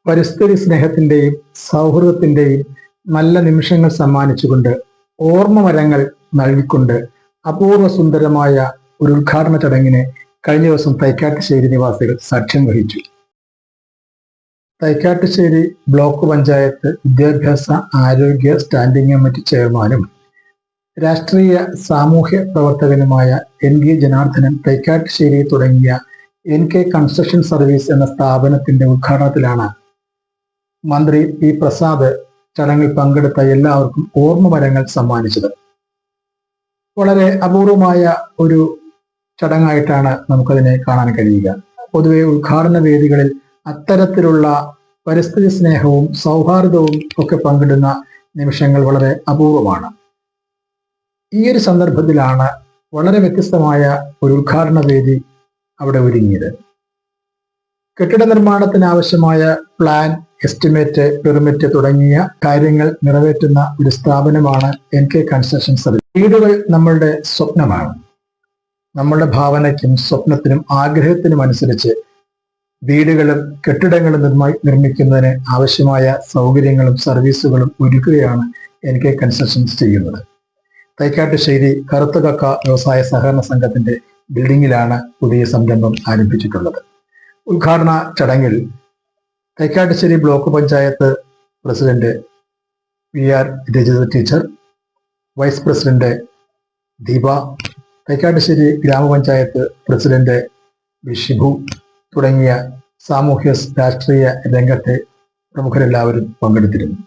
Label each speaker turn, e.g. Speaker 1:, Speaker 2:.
Speaker 1: പരിസ്ഥിതി സ്നേഹത്തിന്റെയും സൗഹൃദത്തിന്റെയും നല്ല നിമിഷങ്ങൾ സമ്മാനിച്ചുകൊണ്ട് ഓർമ്മ മരങ്ങൾ നൽകിക്കൊണ്ട് അപൂർവ സുന്ദരമായ ഒരു ഉദ്ഘാടന ചടങ്ങിന് കഴിഞ്ഞ ദിവസം തൈക്കാട്ടുശ്ശേരി നിവാസികൾ സാക്ഷ്യം വഹിച്ചു. തൈക്കാട്ടുശ്ശേരി ബ്ലോക്ക് പഞ്ചായത്ത് വിദ്യാഭ്യാസ ആരോഗ്യ സ്റ്റാൻഡിംഗ് കമ്മിറ്റി ചെയർമാനും രാഷ്ട്രീയ സാമൂഹ്യ പ്രവർത്തകനുമായ NK ജനാർദ്ദനൻ തൈക്കാട്ടുശ്ശേരി തുടങ്ങിയ NK കൺസ്ട്രക്ഷൻ സർവീസ് എന്ന സ്ഥാപനത്തിന്റെ ഉദ്ഘാടനത്തിലാണ് മന്ത്രി P. പ്രസാദ് ചടങ്ങിൽ പങ്കെടുത്ത എല്ലാവർക്കും ഓർമ്മ മരങ്ങൾ സമ്മാനിച്ചത്. വളരെ അപൂർവമായ ഒരു ചടങ്ങായിട്ടാണ് നമുക്കതിനെ കാണാൻ കഴിയുക. പൊതുവെ ഉദ്ഘാടന വേദികളിൽ അത്തരത്തിലുള്ള പരിസ്ഥിതി സ്നേഹവും സൗഹാർദ്ദവും ഒക്കെ പങ്കിടുന്ന നിമിഷങ്ങൾ വളരെ അപൂർവമാണ്. ഈ ഒരു സന്ദർഭത്തിലാണ് വളരെ വ്യത്യസ്തമായ ഒരു ഉദ്ഘാടന വേദി അവിടെ ഒരുങ്ങിയത്. കെട്ടിട നിർമ്മാണത്തിന് ആവശ്യമായ പ്ലാൻ, എസ്റ്റിമേറ്റ്, പെർമിറ്റ് തുടങ്ങിയ കാര്യങ്ങൾ നിറവേറ്റുന്ന ഒരു സ്ഥാപനമാണ് NK കൺസ്ട്രക്ഷൻ സർവീസ്. വീടുകൾ നമ്മളുടെ സ്വപ്നമാണ്. നമ്മളുടെ ഭാവനയ്ക്കും സ്വപ്നത്തിനും ആഗ്രഹത്തിനും അനുസരിച്ച് വീടുകളും കെട്ടിടങ്ങളും നിർമ്മിക്കുന്നതിന് ആവശ്യമായ സൗകര്യങ്ങളും സർവീസുകളും ഒരുക്കുകയാണ് NK കൺസ്ട്രക്ഷൻസ് ചെയ്യുന്നത്. തൈക്കാട്ടുശ്ശേരി കറുത്തകക്ക വ്യവസായ സഹകരണ സംഘത്തിന്റെ ബിൽഡിങ്ങിലാണ് പുതിയ സംരംഭം ആരംഭിച്ചിട്ടുള്ളത്. ഉദ്ഘാടന ചടങ്ങിൽ Thaikkattussery block panchayat president PR Rajitha teacher, vice president Deepa, Thaikkattussery ഗ്രാമപഞ്ചായത്ത് പ്രസിഡന്റ് ഷിബു തുടങ്ങിയ സാമൂഹ്യ രാഷ്ട്രീയ രംഗത്തെ പ്രമുഖരെല്ലാവരും പങ്കെടുത്തിരുന്നു.